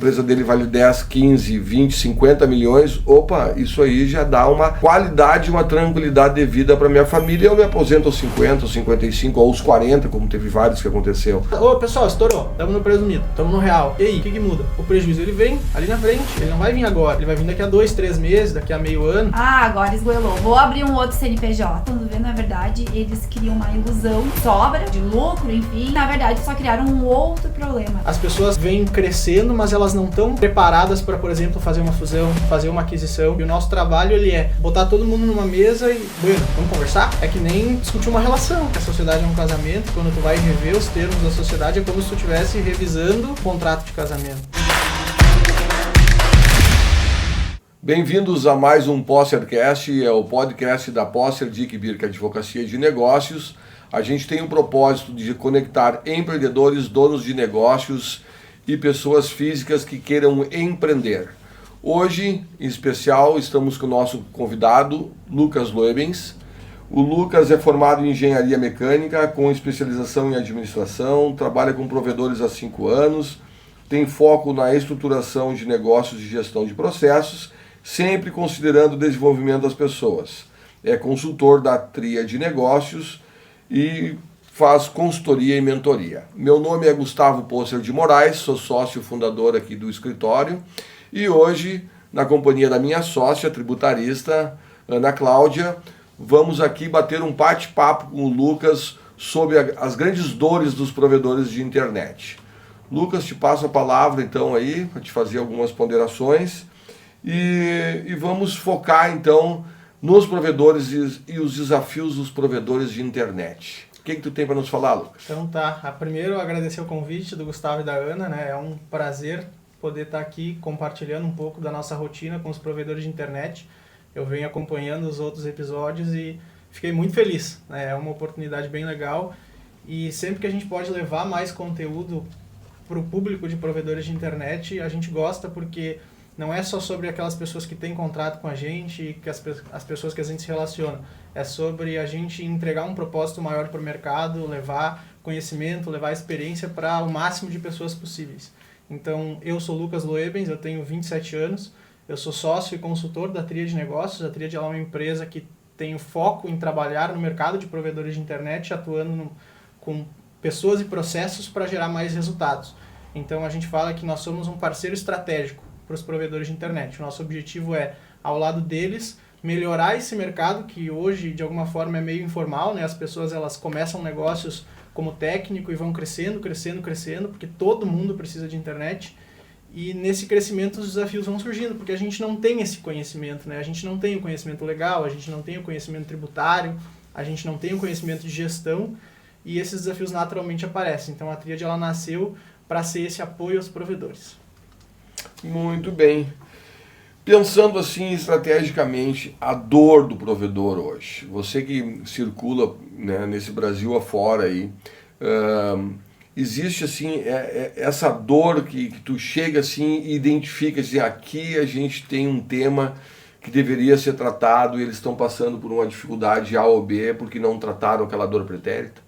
A empresa dele vale 10, 15, 20, 50 milhões, opa, isso aí já dá uma qualidade, uma tranquilidade de vida para minha família. Eu me aposento aos 50, aos 55, ou aos 40, como teve vários que aconteceu. Ô pessoal, estourou, estamos no presumido, estamos no real. E aí, o que muda? O prejuízo ele vem ali na frente, ele não vai vir agora, ele vai vir daqui a 2, 3 meses, daqui a meio ano. Ah, agora esgoelou. Vou abrir um outro CNPJ. Quando vê, na verdade, eles criam uma ilusão, sobra de lucro, enfim. Na verdade, só criaram um outro problema. As pessoas vêm crescendo, mas elas não estão preparadas para, por exemplo, fazer uma fusão, fazer uma aquisição. E o nosso trabalho, ele é botar todo mundo numa mesa e, bueno, vamos conversar? É que nem discutir uma relação. A sociedade é um casamento, quando tu vai rever os termos da sociedade, é como se tu estivesse revisando o contrato de casamento. Bem-vindos a mais um Possercast, é o podcast da Posser Dick Birk Advocacia de Negócios. A gente tem o propósito de conectar empreendedores, donos de negócios e pessoas físicas que queiram empreender. Hoje, em especial, estamos com o nosso convidado, Lucas Loebens. O Lucas é formado em Engenharia Mecânica, com especialização em Administração, trabalha com provedores há 5 anos, tem foco na estruturação de negócios e gestão de processos, sempre considerando o desenvolvimento das pessoas. É consultor da Tríade Negócios e faz consultoria e mentoria. Meu nome é Gustavo Posser de Moraes, sou sócio fundador aqui do escritório e hoje, na companhia da minha sócia tributarista, Ana Cláudia, vamos aqui bater um bate-papo com o Lucas sobre as grandes dores dos provedores de internet. Lucas, te passo a palavra então aí para te fazer algumas ponderações e vamos focar então nos provedores e os desafios dos provedores de internet. O que tu tem para nos falar, Lucas? Então tá, primeiro agradecer o convite do Gustavo e da Ana, né? É um prazer poder estar aqui compartilhando um pouco da nossa rotina com os provedores de internet. Eu venho acompanhando os outros episódios e fiquei muito feliz, né? É uma oportunidade bem legal e sempre que a gente pode levar mais conteúdo para o público de provedores de internet, a gente gosta porque não é só sobre aquelas pessoas que têm contrato com a gente e que as pessoas que a gente se relaciona. É sobre a gente entregar um propósito maior para o mercado, levar conhecimento, levar experiência para o máximo de pessoas possíveis. Então, eu sou Lucas Loebens, eu tenho 27 anos, eu sou sócio e consultor da Tríade Negócios. A Tríade é uma empresa que tem foco em trabalhar no mercado de provedores de internet, atuando com pessoas e processos para gerar mais resultados. Então, a gente fala que nós somos um parceiro estratégico para os provedores de internet. O nosso objetivo é, ao lado deles, melhorar esse mercado que hoje, de alguma forma, é meio informal, né? As pessoas elas começam negócios como técnico e vão crescendo, porque todo mundo precisa de internet. E nesse crescimento os desafios vão surgindo, porque a gente não tem esse conhecimento, né? A gente não tem o conhecimento legal, a gente não tem o conhecimento tributário, a gente não tem o conhecimento de gestão e esses desafios naturalmente aparecem. Então a Tríade ela nasceu para ser esse apoio aos provedores. Muito bem. Pensando assim estrategicamente, a dor do provedor hoje, você que circula, né, nesse Brasil afora aí, existe assim essa dor que tu chega assim e identifica assim, aqui a gente tem um tema que deveria ser tratado e eles estão passando por uma dificuldade A ou B porque não trataram aquela dor pretérita?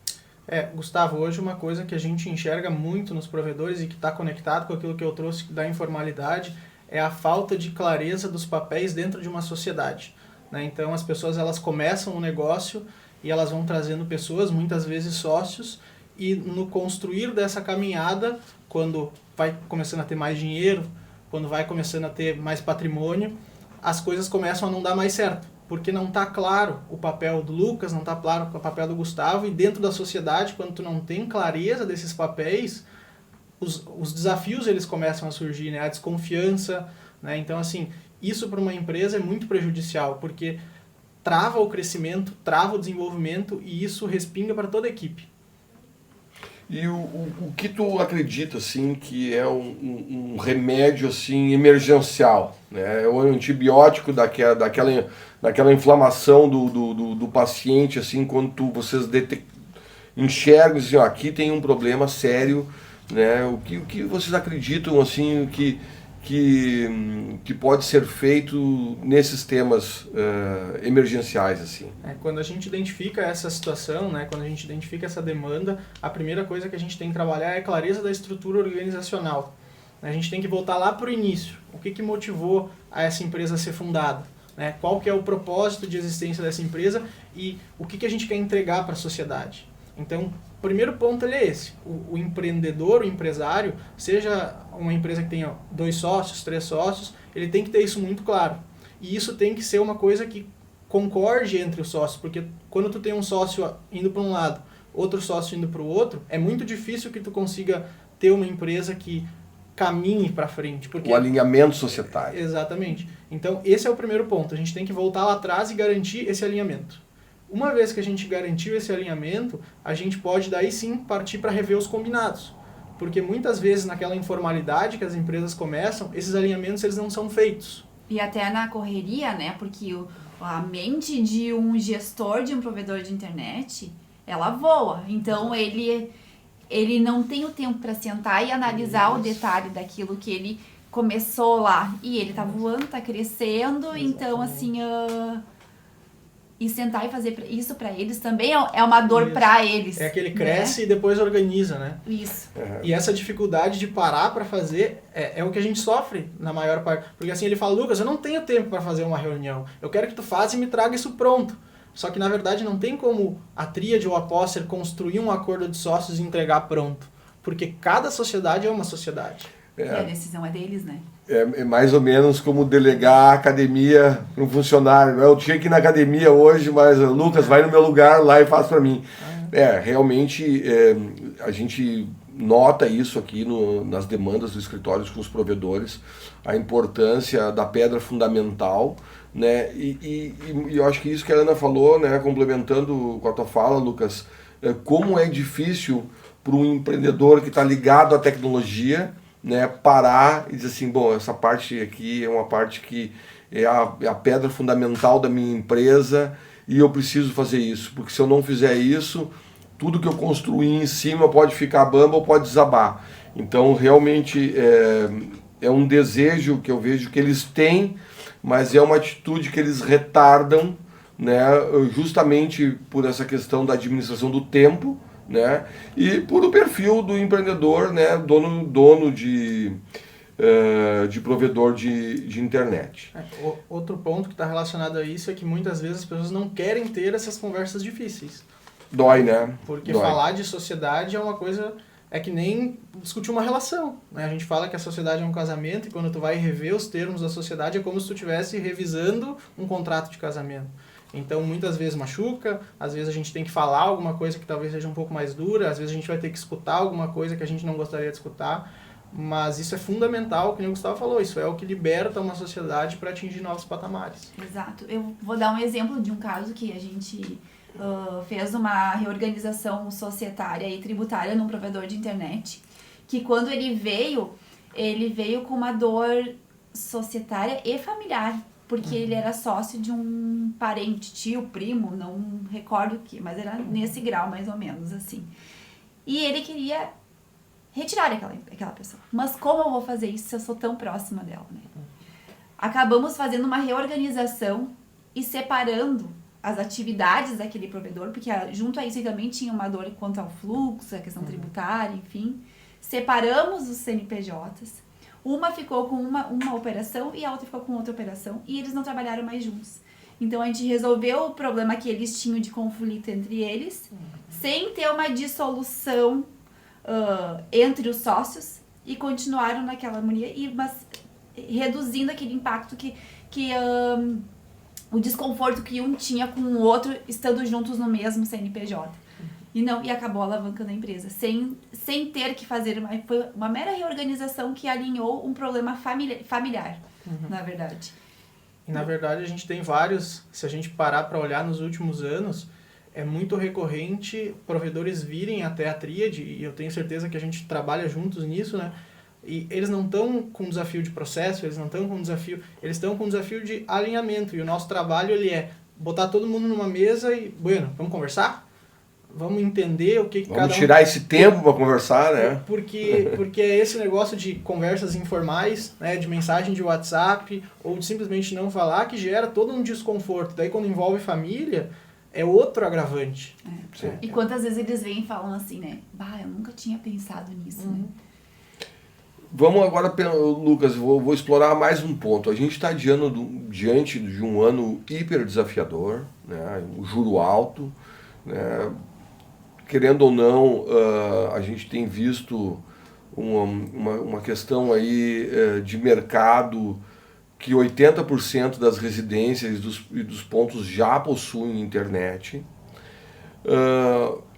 Gustavo, hoje uma coisa que a gente enxerga muito nos provedores e que está conectado com aquilo que eu trouxe da informalidade é a falta de clareza dos papéis dentro de uma sociedade, né? Então as pessoas elas começam um negócio e elas vão trazendo pessoas, muitas vezes sócios, e no construir dessa caminhada, quando vai começando a ter mais dinheiro, quando vai começando a ter mais patrimônio, as coisas começam a não dar mais certo. Porque não está claro o papel do Lucas, não está claro o papel do Gustavo, e dentro da sociedade, quando tu não tem clareza desses papéis, os desafios eles começam a surgir, né? A desconfiança, né? Então, assim, isso para uma empresa é muito prejudicial, porque trava o crescimento, trava o desenvolvimento e isso respinga para toda a equipe. E o que tu acredita assim que é um remédio assim emergencial, né? É o antibiótico daquela inflamação do paciente assim, quando vocês enxergam assim, ó, aqui tem um problema sério, né? O que vocês acreditam assim que pode ser feito nesses temas emergenciais assim? Quando a gente identifica essa situação, né, quando a gente identifica essa demanda, a primeira coisa que a gente tem que trabalhar é a clareza da estrutura organizacional. A gente tem que voltar lá para o início. O que motivou a essa empresa a ser fundada? Né? Qual que é o propósito de existência dessa empresa e o que a gente quer entregar para a sociedade? Então, o primeiro ponto ele é esse. O empreendedor, o empresário, seja uma empresa que tenha 2 sócios, 3 sócios, ele tem que ter isso muito claro. E isso tem que ser uma coisa que concorde entre os sócios, porque quando tu tem um sócio indo para um lado, outro sócio indo para o outro, é muito difícil que tu consiga ter uma empresa que caminhe para frente. Porque... O alinhamento societário. Exatamente. Então, esse é o primeiro ponto. A gente tem que voltar lá atrás e garantir esse alinhamento. Uma vez que a gente garantiu esse alinhamento, a gente pode daí sim partir para rever os combinados. Porque muitas vezes naquela informalidade que as empresas começam, esses alinhamentos eles não são feitos. E até na correria, né? Porque a mente de um gestor de um provedor de internet, ela voa. Então, ele não tem o tempo para sentar e analisar o detalhe daquilo que ele começou lá. E ele tá voando, tá crescendo. Exatamente. Então, assim... E sentar e fazer isso para eles também é uma dor para eles. É que ele cresce, né? E depois organiza, né? Isso. E essa dificuldade de parar para fazer é o que a gente sofre na maior parte. Porque assim, ele fala, Lucas, eu não tenho tempo para fazer uma reunião. Eu quero que tu faça e me traga isso pronto. Só que na verdade não tem como a tríade ou a Posser construir um acordo de sócios e entregar pronto. Porque cada sociedade é uma sociedade. E a decisão é deles, né? É mais ou menos como delegar a academia para um funcionário. Eu tinha que ir na academia hoje, mas Lucas, vai no meu lugar lá e faz para mim. Realmente a gente nota isso aqui nas demandas dos escritórios com os provedores, a importância da pedra fundamental, né? E eu acho que isso que a Ana falou, né, complementando com a tua fala, Lucas, como é difícil para um empreendedor que está ligado à tecnologia, né, parar e dizer assim, bom, essa parte aqui é uma parte que é a pedra fundamental da minha empresa e eu preciso fazer isso, porque se eu não fizer isso, tudo que eu construí em cima pode ficar bamba ou pode desabar. Então, realmente, é um desejo que eu vejo que eles têm, mas é uma atitude que eles retardam, né, justamente por essa questão da administração do tempo, né? E por o perfil do empreendedor, né? dono de provedor de internet. Outro ponto que está relacionado a isso é que muitas vezes as pessoas não querem ter essas conversas difíceis. Dói, né? Porque falar de sociedade é uma coisa... É que nem discutir uma relação, né? A gente fala que a sociedade é um casamento e quando tu vai rever os termos da sociedade é como se tu estivesse revisando um contrato de casamento. Então, muitas vezes machuca, às vezes a gente tem que falar alguma coisa que talvez seja um pouco mais dura, às vezes a gente vai ter que escutar alguma coisa que a gente não gostaria de escutar, mas isso é fundamental, como o Gustavo falou, isso é o que liberta uma sociedade para atingir novos patamares. Exato. Eu vou dar um exemplo de um caso que a gente fez uma reorganização societária e tributária num provedor de internet, que quando ele veio com uma dor societária e familiar, porque ele era sócio de um parente, tio, primo, não recordo o que, mas era nesse grau mais ou menos, assim. E ele queria retirar aquela pessoa. Mas como eu vou fazer isso se eu sou tão próxima dela, né? Acabamos fazendo uma reorganização e separando as atividades daquele provedor, porque junto a isso ele também tinha uma dor quanto ao fluxo, a questão tributária, enfim. Separamos os CNPJs. Uma ficou com uma operação e a outra ficou com outra operação. E eles não trabalharam mais juntos. Então, a gente resolveu o problema que eles tinham de conflito entre eles, sem ter uma dissolução entre os sócios, e continuaram naquela harmonia, mas reduzindo aquele impacto o desconforto que um tinha com o outro, estando juntos no mesmo CNPJ. E acabou alavancando a empresa, sem ter que fazer foi uma mera reorganização que alinhou um problema familiar, na verdade. E na verdade a gente tem vários, se a gente parar para olhar nos últimos anos, é muito recorrente provedores virem até a tríade, e eu tenho certeza que a gente trabalha juntos nisso, né? E eles não estão com desafio de processo, eles não estão com desafio, eles estão com desafio de alinhamento, e o nosso trabalho ele é botar todo mundo numa mesa e, vamos conversar? Vamos entender o que cada um... Vamos tirar esse tempo para conversar, né? Porque é esse negócio de conversas informais, né, de mensagem de WhatsApp, ou de simplesmente não falar, que gera todo um desconforto. Daí quando envolve família, é outro agravante. E quantas vezes eles vêm e falam assim, né? Eu nunca tinha pensado nisso, né? Vamos agora, Lucas, vou explorar mais um ponto. A gente está diante de um ano hiper desafiador, né? O juro alto, né? Querendo ou não, a gente tem visto uma questão aí de mercado que 80% das residências e dos pontos já possuem internet.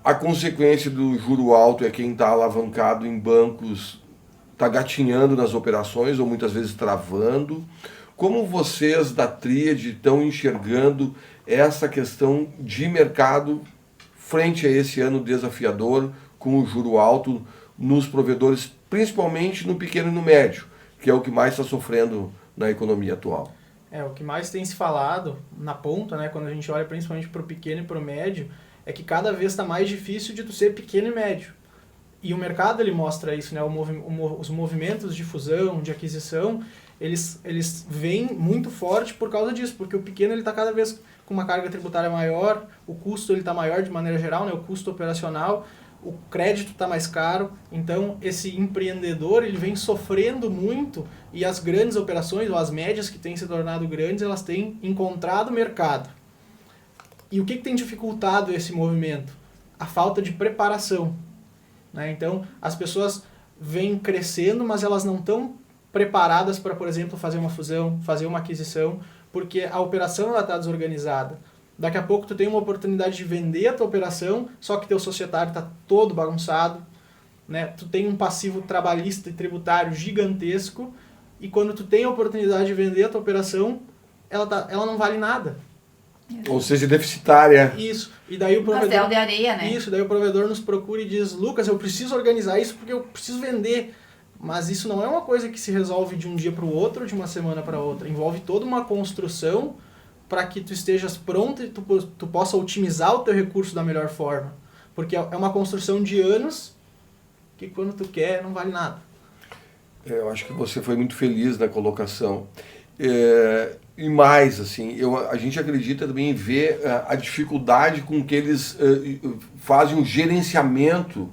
A consequência do juro alto é quem está alavancado em bancos está gatinhando nas operações ou muitas vezes travando. Como vocês da Tríade estão enxergando essa questão de mercado frente a esse ano desafiador com o juro alto nos provedores, principalmente no pequeno e no médio, que é o que mais está sofrendo na economia atual? O que mais tem se falado na ponta, né, quando a gente olha principalmente para o pequeno e para o médio, é que cada vez está mais difícil de tu ser pequeno e médio. E o mercado ele mostra isso, né, os movimentos de fusão, de aquisição, eles vêm muito forte por causa disso, porque o pequeno ele está cada vez com uma carga tributária maior, o custo ele está maior de maneira geral, né, o custo operacional, o crédito está mais caro, então esse empreendedor ele vem sofrendo muito e as grandes operações, ou as médias que têm se tornado grandes, elas têm encontrado mercado. E o que tem dificultado esse movimento? A falta de preparação. Né? Então, as pessoas vêm crescendo, mas elas não estão preparadas para, por exemplo, fazer uma fusão, fazer uma aquisição, porque a operação está desorganizada. Daqui a pouco tu tem uma oportunidade de vender a tua operação, só que teu societário está todo bagunçado, né? Tu tem um passivo trabalhista e tributário gigantesco, e quando tu tem a oportunidade de vender a tua operação, ela não vale nada. Ou seja, deficitária. Isso. E daí o provedor... Pastel de areia, né? Isso, daí o provedor nos procura e diz, Lucas, eu preciso organizar isso porque eu preciso vender. Mas isso não é uma coisa que se resolve de um dia para o outro, de uma semana para outra. Envolve toda uma construção para que tu estejas pronto e tu possa otimizar o teu recurso da melhor forma. Porque é uma construção de anos que quando tu quer não vale nada. Eu acho que você foi muito feliz na colocação. E mais, assim, a gente acredita também em ver a dificuldade com que eles fazem um gerenciamento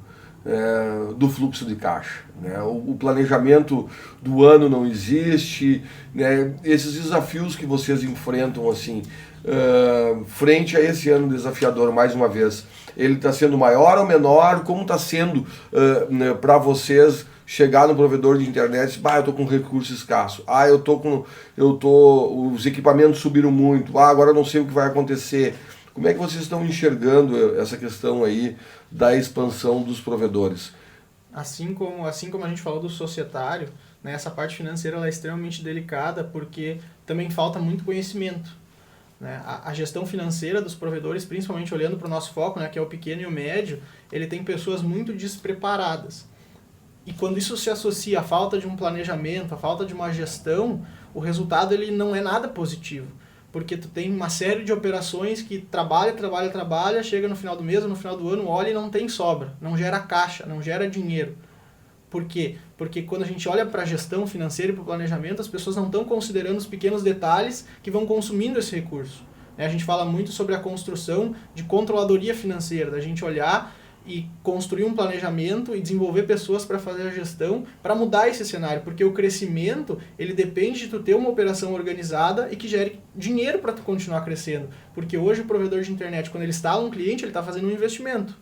do fluxo de caixa. Né? O planejamento do ano não existe, né? Esses desafios que vocês enfrentam assim, frente a esse ano desafiador, mais uma vez, ele está sendo maior ou menor? Como está sendo para vocês chegar no provedor de internet e eu estou com recurso escasso, os equipamentos subiram muito, agora eu não sei o que vai acontecer. Como é que vocês estão enxergando essa questão aí da expansão dos provedores? Assim como a gente falou do societário, né, essa parte financeira ela é extremamente delicada porque também falta muito conhecimento. Né? A gestão financeira dos provedores, principalmente olhando para o nosso foco, né, que é o pequeno e o médio, ele tem pessoas muito despreparadas. E quando isso se associa à falta de um planejamento, à falta de uma gestão, o resultado ele não é nada positivo. Porque tu tem uma série de operações que trabalha, chega no final do mês, no final do ano, olha e não tem sobra, não gera caixa, não gera dinheiro. Por quê? Porque quando a gente olha para a gestão financeira e para o planejamento, as pessoas não estão considerando os pequenos detalhes que vão consumindo esse recurso. A gente fala muito sobre a construção de controladoria financeira, da gente olhar e construir um planejamento e desenvolver pessoas para fazer a gestão, para mudar esse cenário, porque o crescimento, ele depende de tu ter uma operação organizada e que gere dinheiro para tu continuar crescendo, porque hoje o provedor de internet, quando ele instala um cliente, ele está fazendo um investimento,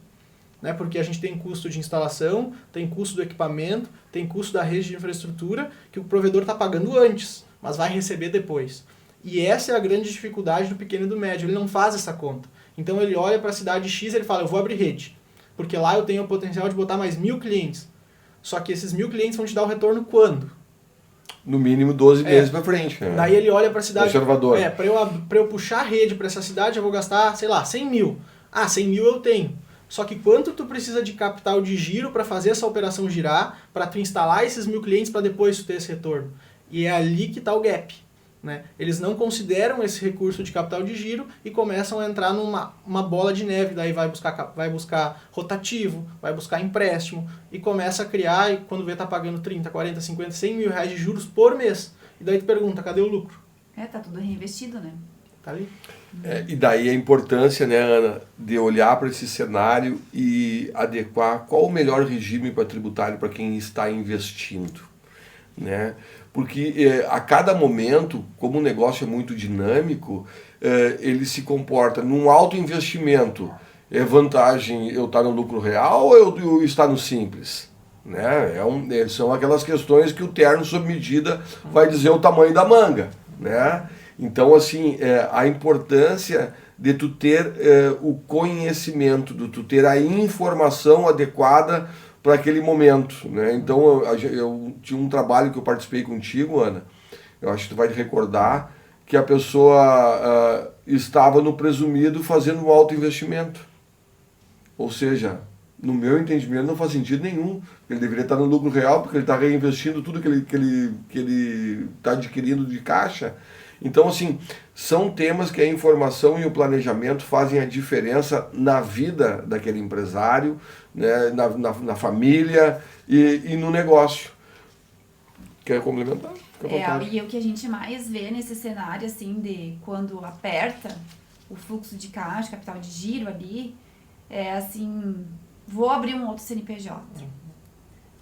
né? Porque a gente tem custo de instalação, tem custo do equipamento, tem custo da rede de infraestrutura, que o provedor está pagando antes, mas vai receber depois. E essa é a grande dificuldade do pequeno e do médio, ele não faz essa conta. Então ele olha para a cidade X e ele fala, eu vou abrir rede, porque lá eu tenho o potencial de botar mais 1.000 clientes. Só que esses 1.000 clientes vão te dar o retorno quando? No mínimo 12 meses para frente. Né? Daí ele olha para a cidade... Conservador. Para eu puxar a rede para essa cidade, eu vou gastar, 100 mil. 100 mil eu tenho. Só que quanto tu precisa de capital de giro para fazer essa operação girar, para tu instalar esses 1.000 clientes para depois tu ter esse retorno? E é ali que está o gap. Né? Eles não consideram esse recurso de capital de giro e começam a entrar numa bola de neve, daí vai buscar rotativo, vai buscar empréstimo e começa a criar, e quando vê tá pagando 30, 40, 50, 100 mil reais de juros por mês. E daí tu pergunta, cadê o lucro? Tá tudo reinvestido, né? Tá ali. E daí a importância, né, Ana, de olhar para esse cenário e adequar qual o melhor regime para tributário para quem está investindo. né? Porque a cada momento, como o negócio é muito dinâmico, ele se comporta num alto investimento. É vantagem eu estar no lucro real ou eu estar no simples? Né? São aquelas questões que o terno sob medida vai dizer o tamanho da manga. Né? Então, assim, a importância de tu ter o conhecimento, de tu ter a informação adequada para aquele momento, né? Então eu tinha um trabalho que eu participei contigo, Ana, eu acho que tu vai te recordar, que a pessoa estava no presumido fazendo um alto investimento. Ou seja, no meu entendimento não faz sentido nenhum. Ele deveria estar no lucro real, porque ele está reinvestindo tudo que ele está adquirindo de caixa. Então, assim, são temas que a informação e o planejamento fazem a diferença na vida daquele empresário, né, na família e no negócio. Quer complementar? E o que a gente mais vê nesse cenário, assim, de quando aperta o fluxo de caixa, capital de giro ali, é assim, vou abrir um outro CNPJ.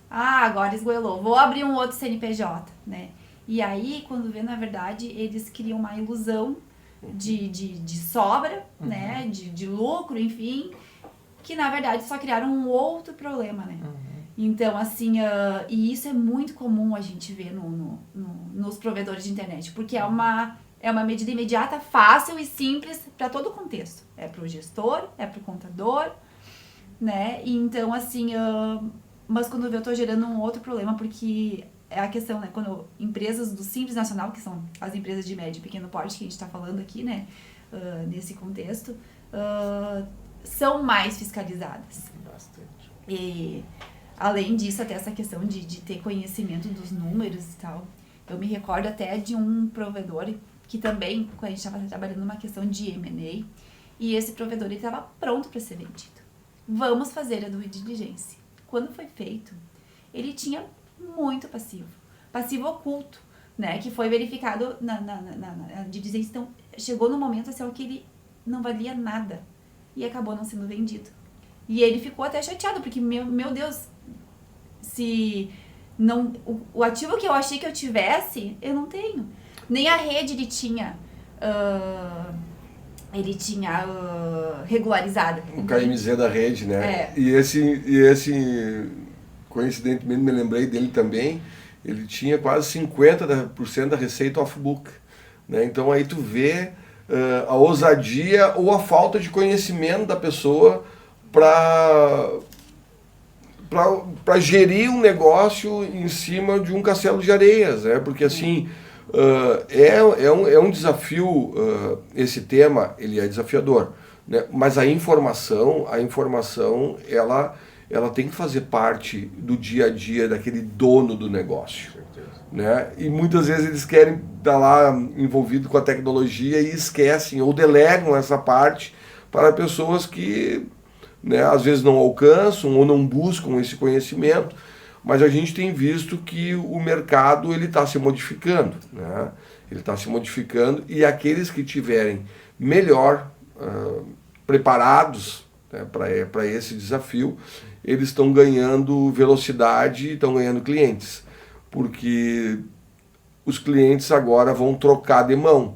Ah, agora esgoelou, vou abrir um outro CNPJ, né? E aí, quando vê, na verdade, eles criam uma ilusão de sobra, né? De lucro, enfim, que na verdade só criaram um outro problema, né? Então, assim, e isso é muito comum a gente ver nos provedores de internet, porque é uma medida imediata, fácil e simples para todo o contexto. É para o gestor, é para o contador, né? E então, assim, mas quando eu estou gerando um outro problema, porque é a questão, né? Quando empresas do Simples Nacional, que são as empresas de médio e pequeno porte que a gente está falando aqui, né? Nesse contexto, são mais fiscalizadas. Bastante. E, além disso, até essa questão de ter conhecimento dos números e tal. Eu me recordo até de um provedor que também, quando a gente estava trabalhando numa questão de M&A, e esse provedor estava pronto para ser vendido. Vamos fazer a due diligence. Quando foi feito, ele tinha muito passivo oculto, né, que foi verificado na diligência. Então, chegou no momento assim, que ele não valia nada e acabou não sendo vendido. E ele ficou até chateado, porque, meu Deus, se não, o ativo que eu achei que eu tivesse, eu não tenho. Nem a rede ele tinha regularizada. O KMZ da rede, né? É. E esse, coincidentemente, me lembrei dele também, ele tinha quase 50% da receita off-book. Né? Então aí tu vê a ousadia ou a falta de conhecimento da pessoa para gerir um negócio em cima de um castelo de areias, né? Porque assim, é um desafio, esse tema, ele é desafiador, né? Mas a informação ela tem que fazer parte do dia a dia daquele dono do negócio, né? E muitas vezes eles querem estar lá envolvido com a tecnologia e esquecem ou delegam essa parte para pessoas que, né, às vezes não alcançam ou não buscam esse conhecimento, mas a gente tem visto que o mercado ele está se modificando, né? Ele está se modificando e aqueles que tiverem melhor preparados, né, para esse desafio, eles estão ganhando velocidade e estão ganhando clientes, porque os clientes agora vão trocar de mão,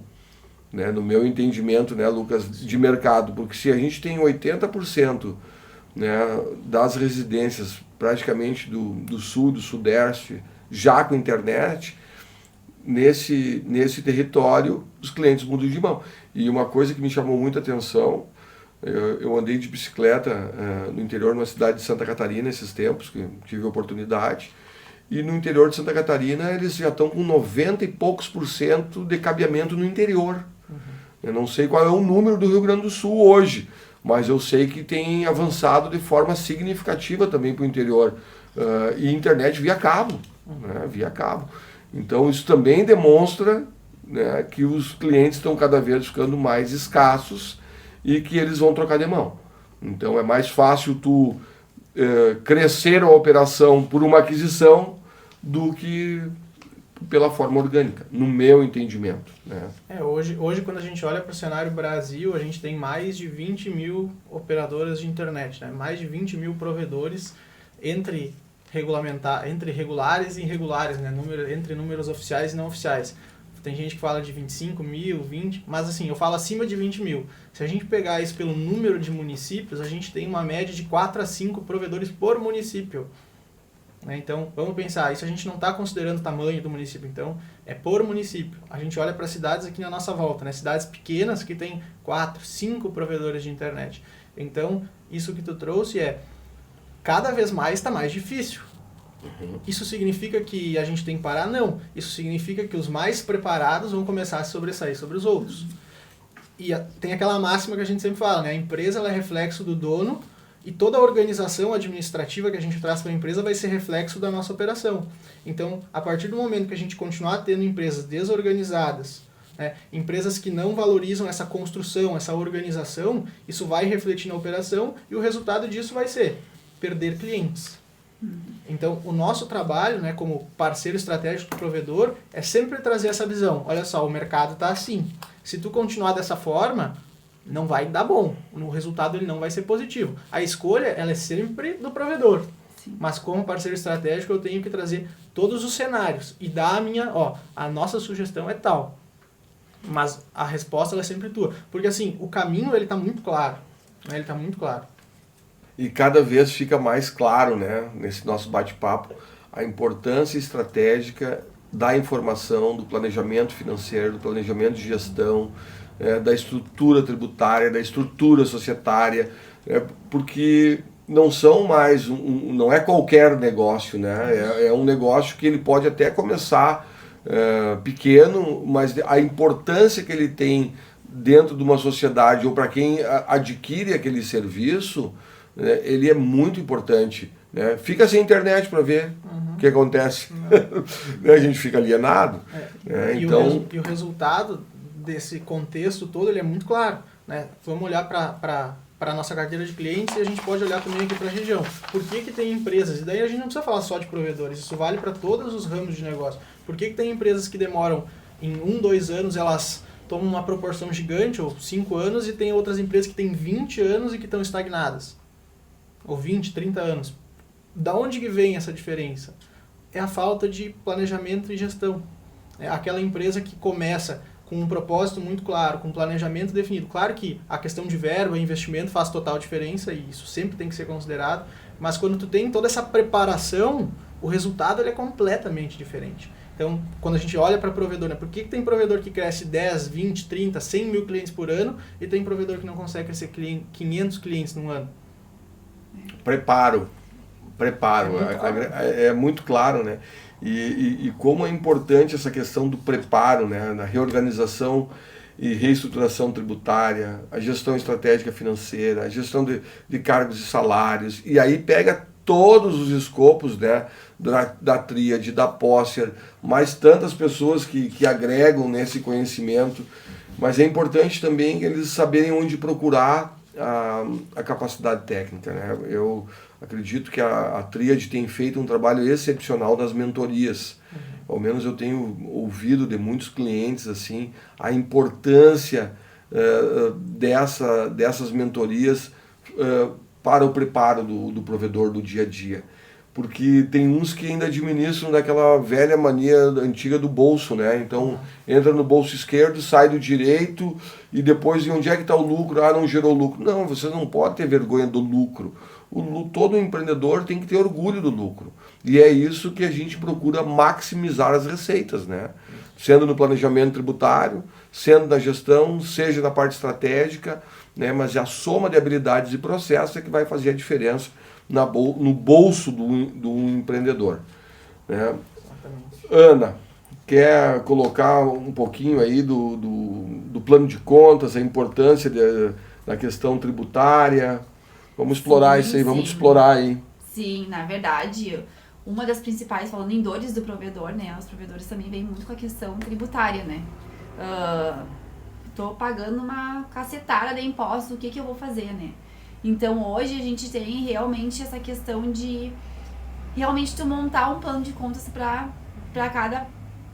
né, no meu entendimento, né, Lucas, de mercado, porque se a gente tem 80%, né, das residências praticamente do sul, do sudeste, já com internet, nesse território os clientes mudam de mão. E uma coisa que me chamou muita atenção, eu andei de bicicleta no interior, numa cidade de Santa Catarina, esses tempos, que tive a oportunidade, e no interior de Santa Catarina eles já estão com 90 e poucos % de cabeamento no interior. Eu não sei qual é o número do Rio Grande do Sul hoje, mas eu sei que tem avançado de forma significativa também para o interior. E internet via cabo, né, via cabo. Então isso também demonstra, né, que os clientes estão cada vez ficando mais escassos e que eles vão trocar de mão. Então é mais fácil tu crescer a operação por uma aquisição do que pela forma orgânica, no meu entendimento, né? Hoje quando a gente olha para o cenário Brasil, a gente tem mais de 20 mil operadoras de internet, né? Mais de 20 mil provedores entre regulamentar entre regulares e irregulares, né? Entre números oficiais e não oficiais. Tem gente que fala de 25 mil, 20, mas assim, eu falo acima de 20 mil. Se a gente pegar isso pelo número de municípios, a gente tem uma média de 4 a 5 provedores por município. Né? Então, vamos pensar, isso a gente não está considerando o tamanho do município, então é por município. A gente olha para cidades aqui na nossa volta, né? Cidades pequenas que tem 4, 5 provedores de internet. Então, isso que tu trouxe cada vez mais está mais difícil. Isso significa que a gente tem que parar? Não. Isso significa que os mais preparados vão começar a sobressair sobre os outros. E tem aquela máxima que a gente sempre fala, né? A empresa ela é reflexo do dono e toda a organização administrativa que a gente traz para a empresa vai ser reflexo da nossa operação. Então, a partir do momento que a gente continuar tendo empresas desorganizadas, né? Empresas que não valorizam essa construção, essa organização, isso vai refletir na operação e o resultado disso vai ser perder clientes. Então, o nosso trabalho, né, como parceiro estratégico do provedor, é sempre trazer essa visão. Olha só, o mercado está assim. Se tu continuar dessa forma, não vai dar bom. O resultado ele não vai ser positivo. A escolha ela é sempre do provedor. Sim. Mas como parceiro estratégico, eu tenho que trazer todos os cenários e dar a nossa sugestão é tal. Mas a resposta ela é sempre tua. Porque assim, o caminho ele está muito claro. Né? Ele está muito claro. E cada vez fica mais claro, né, nesse nosso bate-papo, a importância estratégica da informação, do planejamento financeiro, do planejamento de gestão, da estrutura tributária, da estrutura societária, porque não são mais, não é qualquer negócio, né, é um negócio que ele pode até começar pequeno, mas a importância que ele tem dentro de uma sociedade ou para quem adquire aquele serviço, ele é muito importante. Né? Fica sem internet para ver o que acontece. A gente fica alienado. Então... E o resultado desse contexto todo ele é muito claro. Né? Vamos olhar para a nossa carteira de clientes e a gente pode olhar também aqui para a região. Por que tem empresas? E daí a gente não precisa falar só de provedores, isso vale para todos os ramos de negócio. Por que tem empresas que demoram em 1, 2 anos, elas tomam uma proporção gigante, ou 5 anos, e tem outras empresas que têm 20 anos e que estão estagnadas? Ou 20, 30 anos. Da onde que vem essa diferença? É a falta de planejamento e gestão. É aquela empresa que começa com um propósito muito claro, com um planejamento definido. Claro que a questão de verba e investimento faz total diferença e isso sempre tem que ser considerado, mas quando tu tem toda essa preparação, o resultado ele é completamente diferente. Então, quando a gente olha para provedor, né, por que tem provedor que cresce 10, 20, 30, 100 mil clientes por ano e tem provedor que não consegue crescer 500 clientes num ano? Preparo. É muito claro, né? E como é importante essa questão do preparo, né? Na reorganização e reestruturação tributária, a gestão estratégica financeira, a gestão de cargos e salários, e aí pega todos os escopos, né, da tríade, da Posser, mais tantas pessoas que agregam nesse conhecimento, mas é importante também eles saberem onde procurar a capacidade técnica, né? Eu acredito que a tríade tem feito um trabalho excepcional nas mentorias. Ao menos eu tenho ouvido de muitos clientes assim a importância dessas mentorias para o preparo do provedor do dia a dia. Porque tem uns que ainda administram daquela velha mania antiga do bolso, né? Então, entra no bolso esquerdo, sai do direito, e depois, onde é que está o lucro? Ah, não gerou lucro. Não, você não pode ter vergonha do lucro. Todo empreendedor tem que ter orgulho do lucro. E é isso que a gente procura maximizar as receitas, né? Sendo no planejamento tributário, sendo na gestão, seja na parte estratégica, né? Mas a soma de habilidades e processos é que vai fazer a diferença no bolso do empreendedor. Né? Ana, quer colocar um pouquinho aí do plano de contas, a importância da questão tributária? Vamos explorar isso aí, vamos explorar aí. Sim, na verdade, uma das principais, falando em dores do provedor, né? Os provedores também vêm muito com a questão tributária, né? Tô pagando uma cacetada de impostos, o que eu vou fazer, né? Então, hoje a gente tem realmente essa questão de realmente tu montar um plano de contas para cada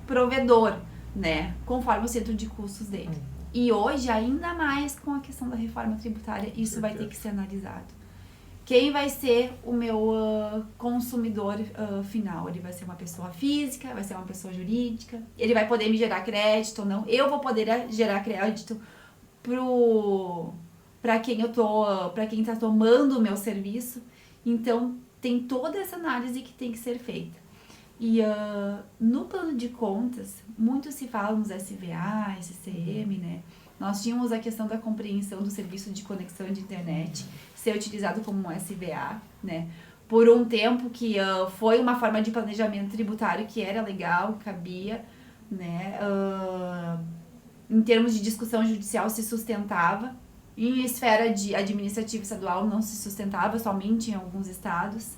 provedor, né? Conforme o centro de custos dele. E hoje, ainda mais com a questão da reforma tributária, isso vai ter que ser analisado. Quem vai ser o meu consumidor final? Ele vai ser uma pessoa física, vai ser uma pessoa jurídica, ele vai poder me gerar crédito ou não? Eu vou poder gerar crédito para quem está tomando o meu serviço? Então, tem toda essa análise que tem que ser feita. E no plano de contas, muito se fala nos SVA, SCM, né? Nós tínhamos a questão da compreensão do serviço de conexão de internet ser utilizado como um SVA, né? Por um tempo que foi uma forma de planejamento tributário que era legal, cabia, né? Em termos de discussão judicial se sustentava. Em esfera de administrativa estadual não se sustentava, somente em alguns estados.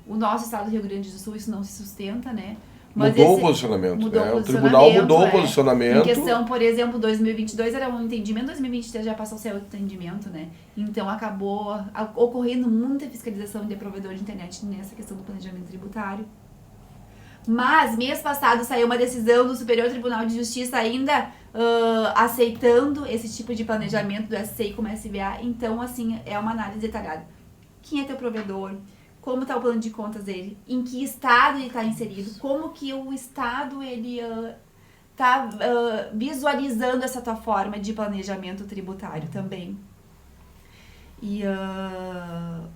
O nosso estado do Rio Grande do Sul isso não se sustenta, né? Mas mudou o posicionamento, né? O tribunal mudou o posicionamento. Em questão, por exemplo, 2022 era um entendimento, 2023 já passou a ser outro entendimento, né? Então acabou ocorrendo muita fiscalização de provedor de internet nessa questão do planejamento tributário. Mas, mês passado, saiu uma decisão do Superior Tribunal de Justiça ainda aceitando esse tipo de planejamento do SCI como SVA. Então, assim, é uma análise detalhada. Quem é teu provedor? Como está o plano de contas dele? Em que estado ele está inserido? Como que o estado ele está visualizando essa tua forma de planejamento tributário também? E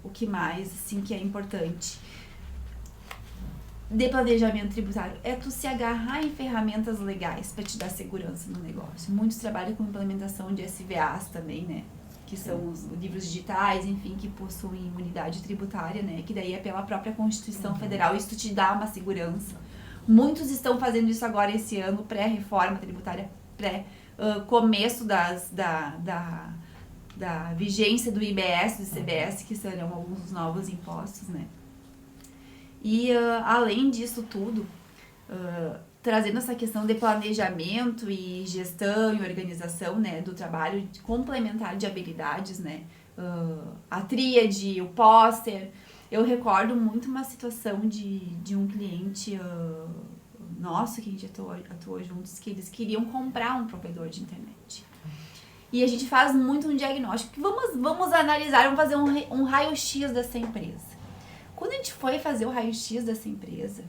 o que mais, assim, que é importante? De planejamento tributário é tu se agarrar em ferramentas legais para te dar segurança no negócio. Muitos trabalham com implementação de SVAs também, né? Que são os livros digitais, enfim, que possuem imunidade tributária, né? Que daí é pela própria Constituição Federal, isso te dá uma segurança. Muitos estão fazendo isso agora esse ano, pré-reforma tributária, começo da vigência do IBS, do CBS, que serão alguns dos novos impostos, né? E além disso tudo, trazendo essa questão de planejamento e gestão e organização, né, do trabalho complementar de habilidades, né, a tríade, o póster. Eu recordo muito uma situação de um cliente nosso, que a gente atuou juntos, que eles queriam comprar um provedor de internet. E a gente faz muito um diagnóstico. Vamos analisar, vamos fazer um raio-x dessa empresa. Quando a gente foi fazer o raio-x dessa empresa,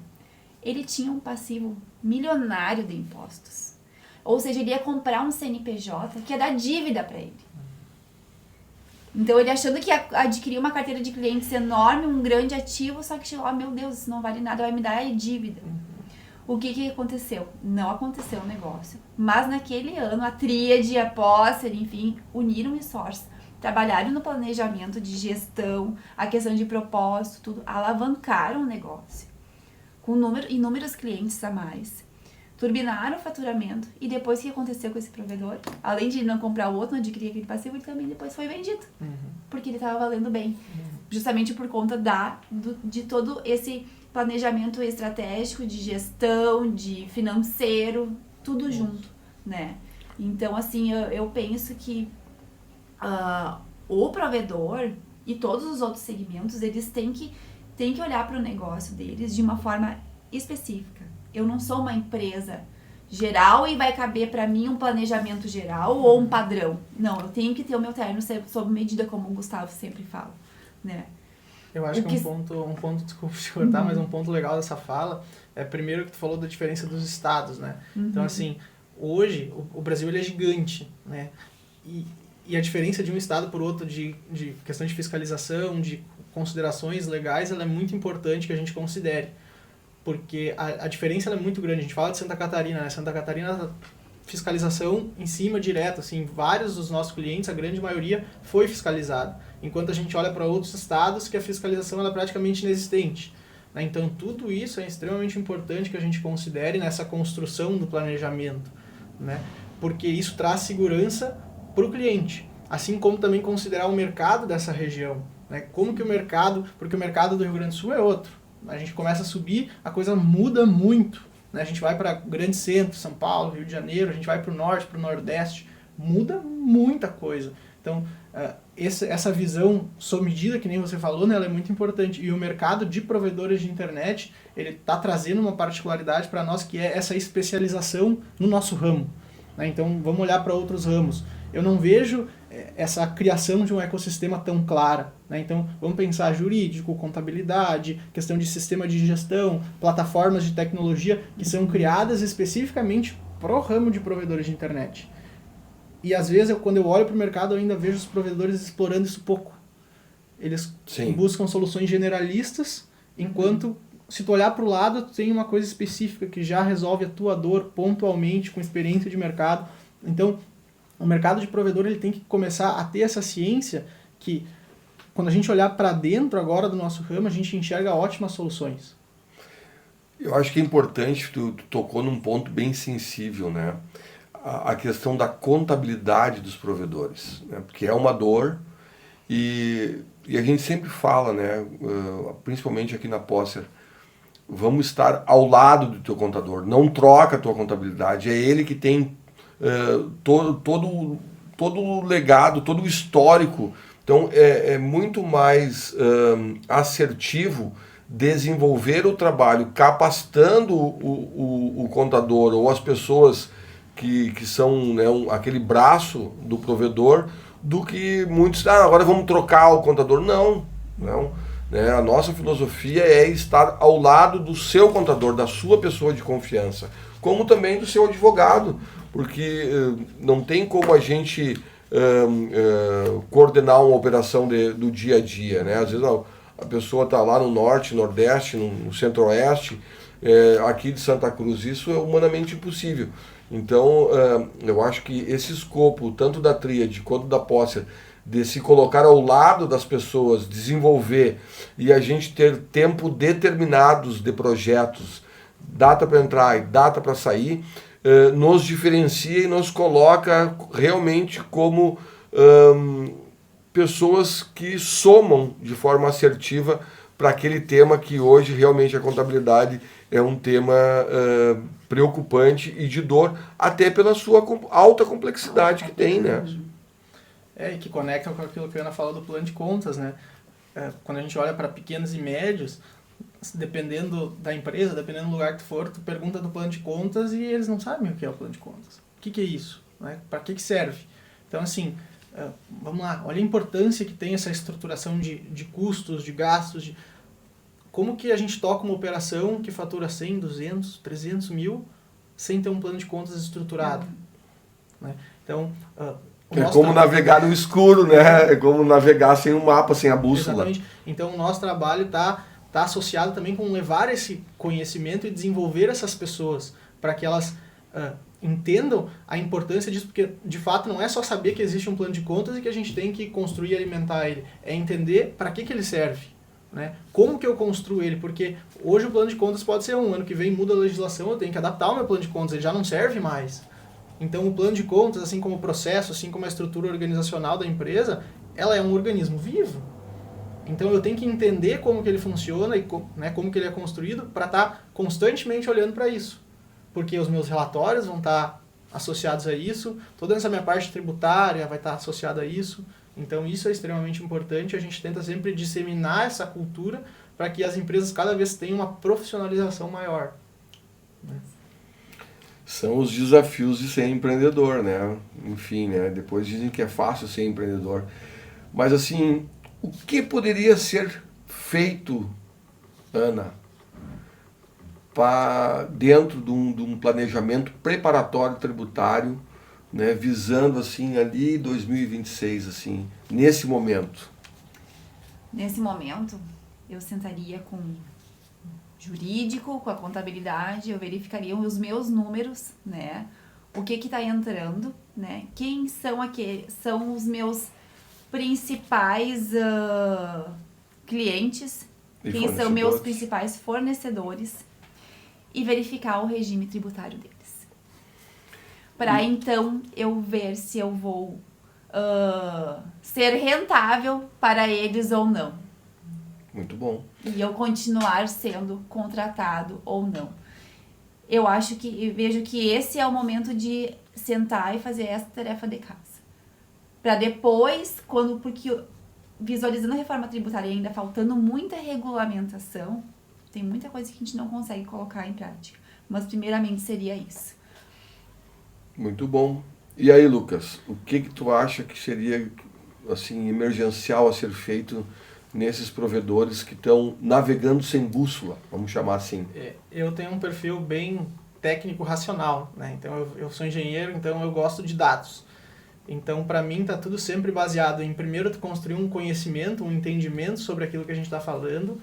ele tinha um passivo milionário de impostos. Ou seja, ele ia comprar um CNPJ que ia dar dívida para ele. Então, ele achando que ia adquirir uma carteira de clientes enorme, um grande ativo, só que chegou, meu Deus, isso não vale nada, vai me dar dívida. O que aconteceu? Não aconteceu o negócio. Mas naquele ano, a tríade, a póster, enfim, uniram esforços. Trabalharam no planejamento de gestão, a questão de propósito, tudo, alavancaram o negócio. Com inúmeros clientes a mais, turbinaram o faturamento e depois o que aconteceu com esse provedor? Além de ele não comprar o outro, não adquirir aquele passivo, ele também depois foi vendido, porque ele estava valendo bem, justamente por conta de todo esse planejamento estratégico, de gestão, de financeiro, tudo junto, né? Então, assim, eu penso que o provedor e todos os outros segmentos, eles têm que olhar para o negócio deles de uma forma específica. Eu não sou uma empresa geral e vai caber para mim um planejamento geral ou um padrão. Não, eu tenho que ter o meu terno sob medida, como o Gustavo sempre fala, né? Eu acho que um ponto, desculpa te cortar, mas um ponto legal dessa fala é primeiro que tu falou da diferença dos estados, né? Então, assim, hoje o Brasil ele é gigante, né? E a diferença de um estado por outro de questão de fiscalização, de considerações legais, ela é muito importante que a gente considere. Porque a diferença ela é muito grande. A gente fala de Santa Catarina, né? Santa Catarina, fiscalização em cima direto, assim, vários dos nossos clientes, a grande maioria, foi fiscalizado. Enquanto a gente olha para outros estados que a fiscalização ela é praticamente inexistente. Né? Então, tudo isso é extremamente importante que a gente considere nessa construção do planejamento, né? Porque isso traz segurança para o cliente, assim como também considerar o mercado dessa região, né? Como que o mercado, porque o mercado do Rio Grande do Sul é outro, a gente começa a subir, a coisa muda muito, né? A gente vai para grande centro, São Paulo, Rio de Janeiro, a gente vai para o norte, para o nordeste, muda muita coisa. Então, essa visão sob medida, que nem você falou, né, ela é muito importante. E o mercado de provedores de internet, ele está trazendo uma particularidade para nós, que é essa especialização no nosso ramo. Né? Então, vamos olhar para outros ramos. eu não vejo essa criação de um ecossistema tão clara, né? Então, vamos pensar jurídico, contabilidade, questão de sistema de gestão, plataformas de tecnologia que são criadas especificamente para o ramo de provedores de internet. E às vezes, quando eu olho para o mercado, eu ainda vejo os provedores explorando isso pouco. Eles buscam soluções generalistas, enquanto, se tu olhar para o lado, tem uma coisa específica que já resolve a tua dor pontualmente, com experiência de mercado. Então, o mercado de provedor ele tem que começar a ter essa ciência que, quando a gente olhar para dentro agora do nosso ramo, a gente enxerga ótimas soluções. Eu acho que é importante, tu tocou num ponto bem sensível, né? A questão da contabilidade dos provedores, né? Porque é uma dor e a gente sempre fala, né? Principalmente aqui na Posser, vamos estar ao lado do teu contador, não troca a tua contabilidade, é ele que tem todo o legado, todo o histórico. Então é muito mais assertivo desenvolver o trabalho capacitando o contador ou as pessoas que são, né, aquele braço do provedor, do que muitos, agora vamos trocar o contador. Não. Né? A nossa filosofia é estar ao lado do seu contador, da sua pessoa de confiança, como também do seu advogado, porque não tem como a gente coordenar uma operação do dia a dia, né? Às vezes a pessoa está lá no norte, nordeste, no centro-oeste, aqui de Santa Cruz, isso é humanamente impossível. Então, eu acho que esse escopo, tanto da Tríade quanto da Posser, de se colocar ao lado das pessoas, desenvolver e a gente ter tempo determinados de projetos, data para entrar e data para sair, nos diferencia e nos coloca realmente como pessoas que somam de forma assertiva para aquele tema que hoje realmente a contabilidade é um tema preocupante e de dor, até pela sua alta complexidade que tem, né? E que conecta com aquilo que a Ana falou do plano de contas, né? Quando a gente olha para pequenos e médios, dependendo da empresa, dependendo do lugar que tu for, tu pergunta do plano de contas e eles não sabem o que é o plano de contas. O que é isso? Né? Para que serve? Então, assim, vamos lá, olha a importância que tem essa estruturação de custos, de gastos, como que a gente toca uma operação que fatura 100, 200, 300 mil sem ter um plano de contas estruturado. Né? Então, é como navegar no escuro, né? É como navegar sem um mapa, sem a bússola. Exatamente. Então, o nosso trabalho está associado também com levar esse conhecimento e desenvolver essas pessoas para que elas entendam a importância disso, porque, de fato, não é só saber que existe um plano de contas e que a gente tem que construir e alimentar ele. É entender para que ele serve. Né? Como que eu construo ele? Porque hoje o plano de contas pode ser ano que vem muda a legislação, eu tenho que adaptar o meu plano de contas, ele já não serve mais. Então o plano de contas, assim como o processo, assim como a estrutura organizacional da empresa, ela é um organismo vivo. Então eu tenho que entender como que ele funciona e como que ele é construído para estar constantemente olhando para isso. Porque os meus relatórios vão estar associados a isso, toda essa minha parte tributária vai estar associada a isso. Então isso é extremamente importante, a gente tenta sempre disseminar essa cultura para que as empresas cada vez tenham uma profissionalização maior. São os desafios de ser empreendedor, né? Enfim, né? Depois dizem que é fácil ser empreendedor. Mas assim, o que poderia ser feito, Ana, dentro de um planejamento preparatório tributário, né, visando assim ali 2026, assim, nesse momento? Nesse momento, eu sentaria com o jurídico, com a contabilidade, eu verificaria os meus números, né, o que está entrando, né, quem são os meus principais clientes, quem são meus principais fornecedores e verificar o regime tributário deles. Para então eu ver se eu vou ser rentável para eles ou não. Muito bom. E eu continuar sendo contratado ou não. Eu vejo que esse é o momento de sentar e fazer essa tarefa de casa. Para depois, porque visualizando a reforma tributária e ainda faltando muita regulamentação, tem muita coisa que a gente não consegue colocar em prática. Mas primeiramente seria isso. Muito bom. E aí, Lucas, o que tu acha que seria assim emergencial a ser feito nesses provedores que estão navegando sem bússola, vamos chamar assim? Eu tenho um perfil bem técnico-racional, né? Então eu sou engenheiro, então eu gosto de dados. Então, para mim, está tudo sempre baseado em, primeiro, tu construir um conhecimento, um entendimento sobre aquilo que a gente está falando,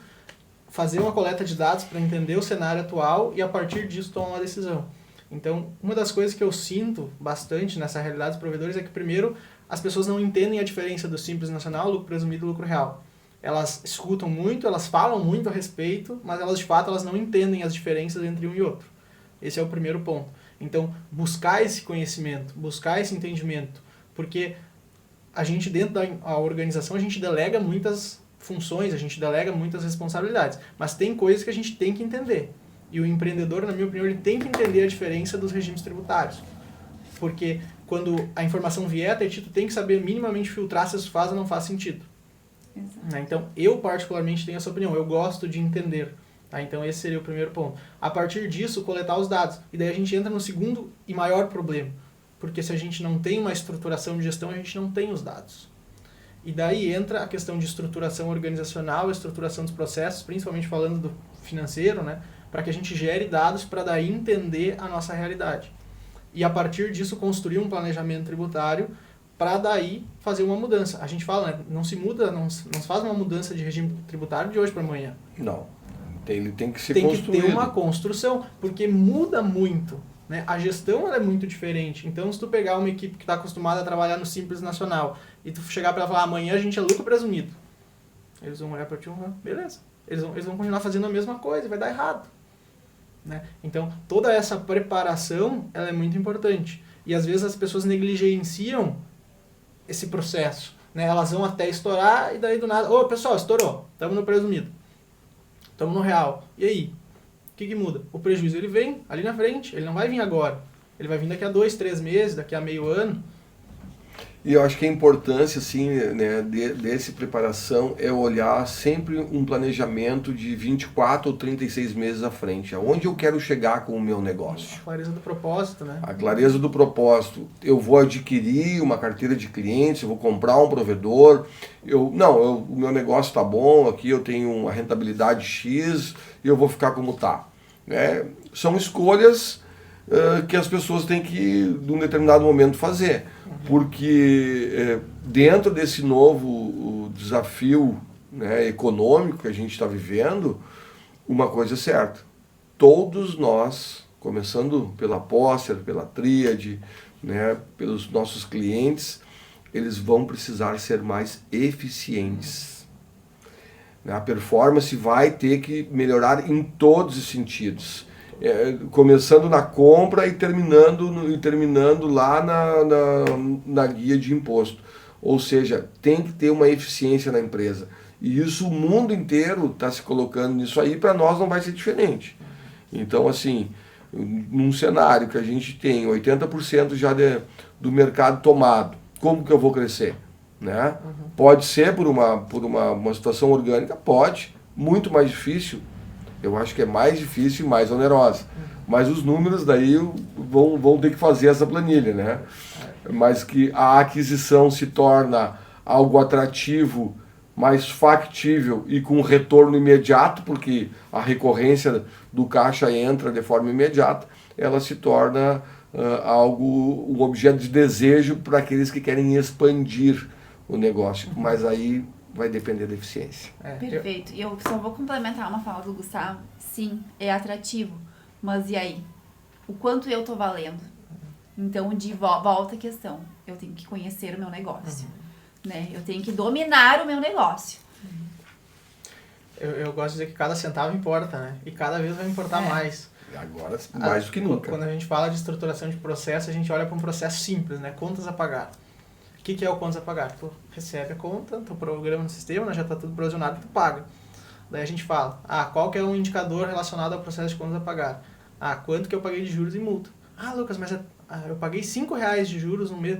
fazer uma coleta de dados para entender o cenário atual e, a partir disso, tomar uma decisão. Então, uma das coisas que eu sinto bastante nessa realidade dos provedores é que, primeiro, as pessoas não entendem a diferença do Simples Nacional, lucro presumido e lucro real. Elas escutam muito, elas falam muito a respeito, mas elas, de fato, elas não entendem as diferenças entre um e outro. Esse é o primeiro ponto. Então, buscar esse conhecimento, buscar esse entendimento, porque a gente, dentro da organização, a gente delega muitas funções, a gente delega muitas responsabilidades, mas tem coisas que a gente tem que entender. E o empreendedor, na minha opinião, ele tem que entender a diferença dos regimes tributários. Porque quando a informação vier até ti, tu tem que saber minimamente filtrar se isso faz ou não faz sentido. Exato. Então, eu particularmente tenho essa opinião, eu gosto de entender. Tá? Então, esse seria o primeiro ponto. A partir disso, coletar os dados. E daí a gente entra no segundo e maior problema. Porque se a gente não tem uma estruturação de gestão, a gente não tem os dados. E daí entra a questão de estruturação organizacional, estruturação dos processos, principalmente falando do financeiro, né? Para que a gente gere dados para daí entender a nossa realidade. E a partir disso construir um planejamento tributário para daí fazer uma mudança. A gente fala, né? Não se muda, não se faz uma mudança de regime tributário de hoje para amanhã. Não. Ele tem que ser construído. Tem que ter uma construção, porque muda muito. Né? A gestão ela é muito diferente. Então, se tu pegar uma equipe que está acostumada a trabalhar no Simples Nacional e tu chegar para ela e falar, amanhã a gente é lucro presumido, eles vão olhar para ti e vão, beleza. Eles vão continuar fazendo a mesma coisa, vai dar errado. Né? Então, toda essa preparação ela é muito importante. E às vezes as pessoas negligenciam esse processo. Né? Elas vão até estourar e daí do nada, ô pessoal, estourou, estamos no presumido, estamos no real. E aí? O que muda? O prejuízo ele vem ali na frente, ele não vai vir agora. Ele vai vir daqui a 2, 3 meses, daqui a meio ano. E eu acho que a importância assim, né, desse preparação é olhar sempre um planejamento de 24 ou 36 meses à frente. Aonde eu quero chegar com o meu negócio? A clareza do propósito, né? A clareza do propósito. Eu vou adquirir uma carteira de clientes, eu vou comprar um provedor. O meu negócio está bom, aqui eu tenho uma rentabilidade X e eu vou ficar como está. Né? São escolhas que as pessoas têm que, num determinado momento, fazer. Porque dentro desse novo desafio, né, econômico que a gente está vivendo, uma coisa é certa. Todos nós, começando pela Posser, pela Tríade, né, pelos nossos clientes, eles vão precisar ser mais eficientes. A performance vai ter que melhorar em todos os sentidos. Começando na compra e terminando lá na guia de imposto. Ou seja, tem que ter uma eficiência na empresa. E isso o mundo inteiro está se colocando nisso aí, para nós não vai ser diferente. Então, assim, num cenário que a gente tem 80% já do mercado tomado, como que eu vou crescer? Né? Pode ser por uma situação orgânica? Pode. Muito mais difícil. Eu acho que é mais difícil e mais onerosa. Mas os números daí vão ter que fazer essa planilha, né? Mas que a aquisição se torna algo atrativo, mais factível e com retorno imediato, porque a recorrência do caixa entra de forma imediata, ela se torna um objeto de desejo para aqueles que querem expandir o negócio. Mas aí vai depender da eficiência. Perfeito. E eu só vou complementar uma fala do Gustavo. Sim, é atrativo. Mas e aí? O quanto eu tô valendo? Então, volta a questão. Eu tenho que conhecer o meu negócio. Né? Eu tenho que dominar o meu negócio. Eu gosto de dizer que cada centavo importa, né? E cada vez vai importar mais. Agora, mais do que nunca. Quando a gente fala de estruturação de processo, a gente olha para um processo simples, né? Contas a pagar. O que é o contas a pagar? Tu recebe a conta, tu programa no sistema, né? Já está tudo provisionado e tu paga. Daí a gente fala, qual que é um indicador relacionado ao processo de contas a pagar? Quanto que eu paguei de juros e multa? Lucas, mas eu paguei R$5 de juros no mês.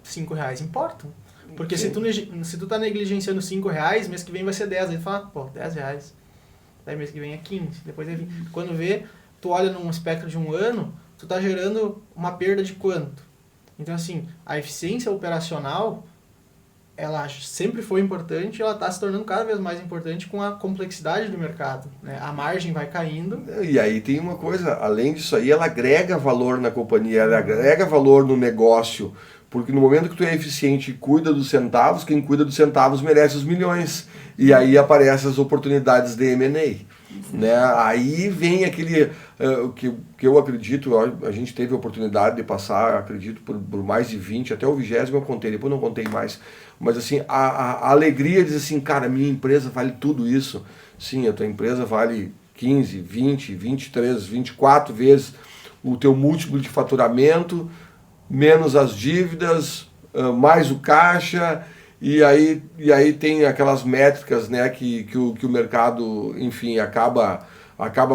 R$5 importam. Porque se tu tá negligenciando R$5, mês que vem vai ser 10. Aí tu fala, R$10. Daí mês que vem é 15, depois é 20. Quando vê, tu olha num espectro de um ano, tu tá gerando uma perda de quanto? Então, assim, a eficiência operacional, ela sempre foi importante e ela está se tornando cada vez mais importante com a complexidade do mercado, né? A margem vai caindo. E aí tem uma coisa, além disso aí, ela agrega valor na companhia, ela agrega valor no negócio, porque no momento que tu é eficiente e cuida dos centavos, quem cuida dos centavos merece os milhões. E aí aparecem as oportunidades de M&A. Né? Aí vem aquele que eu acredito, a gente teve a oportunidade de passar, acredito, por mais de 20, até o 20º eu contei, depois não contei mais, mas assim, a alegria de dizer assim, cara, minha empresa vale tudo isso. Sim, a tua empresa vale 15, 20, 23, 24 vezes o teu múltiplo de faturamento, menos as dívidas, mais o caixa. E aí tem aquelas métricas, né, que o mercado, enfim, acaba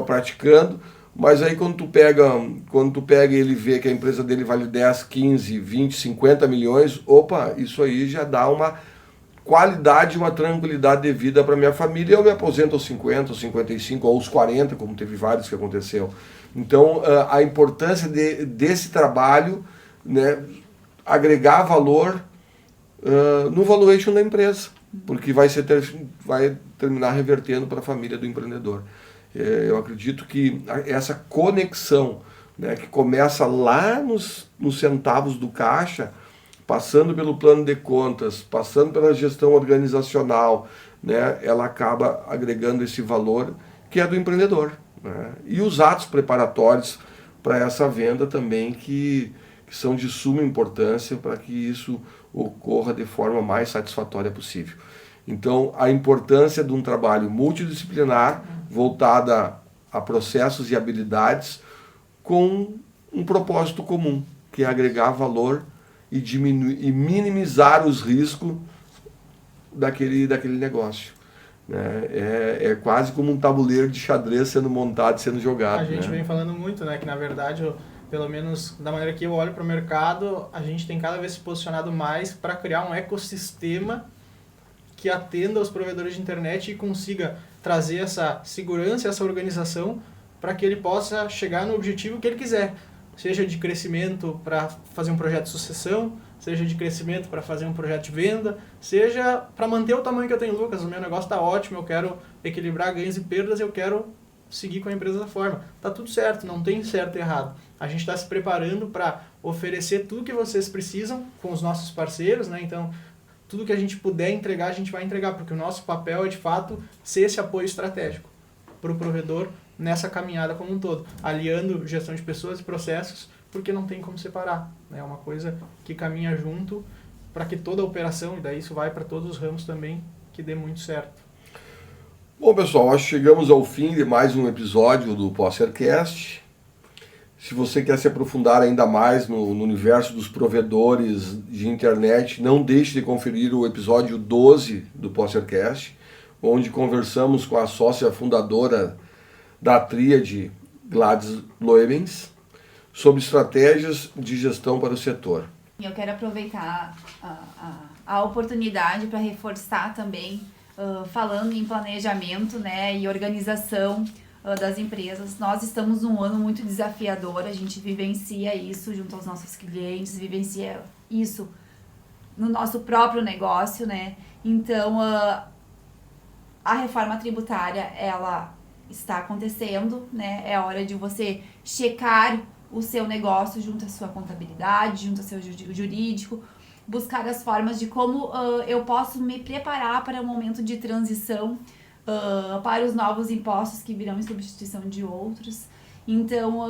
praticando, mas aí quando tu pega e ele vê que a empresa dele vale 10, 15, 20, 50 milhões, opa, isso aí já dá uma qualidade, uma tranquilidade de vida para minha família. Eu me aposento aos 50, aos 55, ou aos 40, como teve vários que aconteceu. Então, a importância desse trabalho, né, agregar valor no valuation da empresa, porque vai terminar revertendo para a família do empreendedor. Eu acredito que essa conexão, né, que começa lá nos centavos do caixa, passando pelo plano de contas, passando pela gestão organizacional, né, ela acaba agregando esse valor que é do empreendedor. Né? E os atos preparatórios para essa venda também, que são de suma importância para que isso ocorra de forma mais satisfatória possível. Então, a importância de um trabalho multidisciplinar voltada a processos e habilidades com um propósito comum, que é agregar valor e diminuir e minimizar os riscos daquele negócio. É quase como um tabuleiro de xadrez sendo montado, sendo jogado. A gente vem falando muito, né, que na verdade, pelo menos da maneira que eu olho para o mercado, a gente tem cada vez se posicionado mais para criar um ecossistema que atenda aos provedores de internet e consiga trazer essa segurança, essa organização para que ele possa chegar no objetivo que ele quiser, seja de crescimento para fazer um projeto de sucessão, seja de crescimento para fazer um projeto de venda, seja para manter o tamanho que eu tenho. Lucas, o meu negócio está ótimo, eu quero equilibrar ganhos e perdas, eu quero seguir com a empresa da forma. Tá tudo certo, não tem certo e errado. A gente está se preparando para oferecer tudo que vocês precisam com os nossos parceiros, né? Então, tudo que a gente puder entregar, a gente vai entregar, porque o nosso papel é, de fato, ser esse apoio estratégico para o provedor nessa caminhada como um todo, aliando gestão de pessoas e processos, porque não tem como separar. É uma coisa que caminha junto para que toda a operação, e daí isso vai para todos os ramos também, que dê muito certo. Bom, pessoal, acho que chegamos ao fim de mais um episódio do Possercast. Se você quer se aprofundar ainda mais no universo dos provedores de internet, não deixe de conferir o episódio 12 do Possercast, onde conversamos com a sócia fundadora da Tríade, Gladys Loebens, sobre estratégias de gestão para o setor. Eu quero aproveitar a oportunidade para reforçar também, falando em planejamento, né, e organização das empresas. Nós estamos num ano muito desafiador, a gente vivencia isso junto aos nossos clientes, vivencia isso no nosso próprio negócio, né? Então, a reforma tributária, ela está acontecendo, né? É hora de você checar o seu negócio junto à sua contabilidade, junto ao seu jurídico, buscar as formas de como eu posso me preparar para o momento de transição, para os novos impostos que virão em substituição de outros. Então,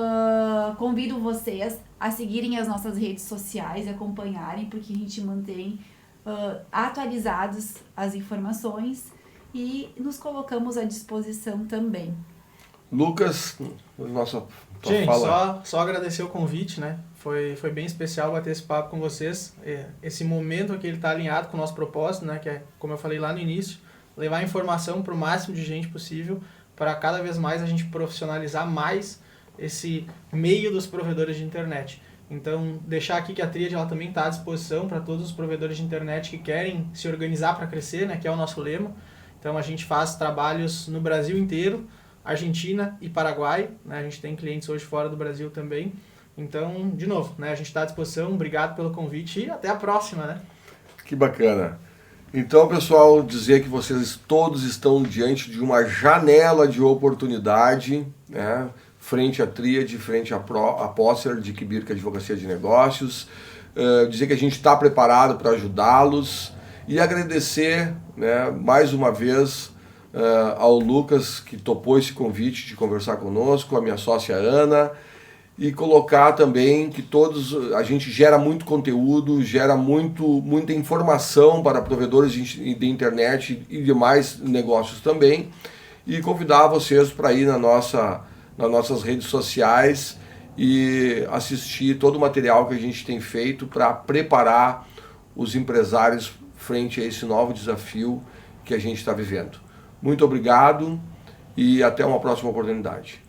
convido vocês a seguirem as nossas redes sociais, acompanharem, porque a gente mantém atualizadas as informações e nos colocamos à disposição também. Lucas, nossa gente, fala. só agradecer o convite, né? Foi bem especial bater esse papo com vocês. Esse momento aqui ele está alinhado com o nosso propósito, né? Que é, como eu falei lá no início, levar informação para o máximo de gente possível, para cada vez mais a gente profissionalizar mais esse meio dos provedores de internet. Então, deixar aqui que a Tríade ela também está à disposição para todos os provedores de internet que querem se organizar para crescer, né? Que é o nosso lema. Então, a gente faz trabalhos no Brasil inteiro, Argentina e Paraguai, né? A gente tem clientes hoje fora do Brasil também, Então, de novo, né, a gente está à disposição, obrigado pelo convite e até a próxima, né? Que bacana. Então, pessoal, dizer que vocês todos estão diante de uma janela de oportunidade, né, frente à Tríade, frente à Posser de Kibirka Advocacia de Negócios, dizer que a gente está preparado para ajudá-los e agradecer, né, mais uma vez ao Lucas, que topou esse convite de conversar conosco, a minha sócia Ana, e colocar também que a gente gera muito conteúdo, gera muita informação para provedores de internet e demais negócios também, e convidar vocês para ir nas nossas redes sociais e assistir todo o material que a gente tem feito para preparar os empresários frente a esse novo desafio que a gente está vivendo. Muito obrigado e até uma próxima oportunidade.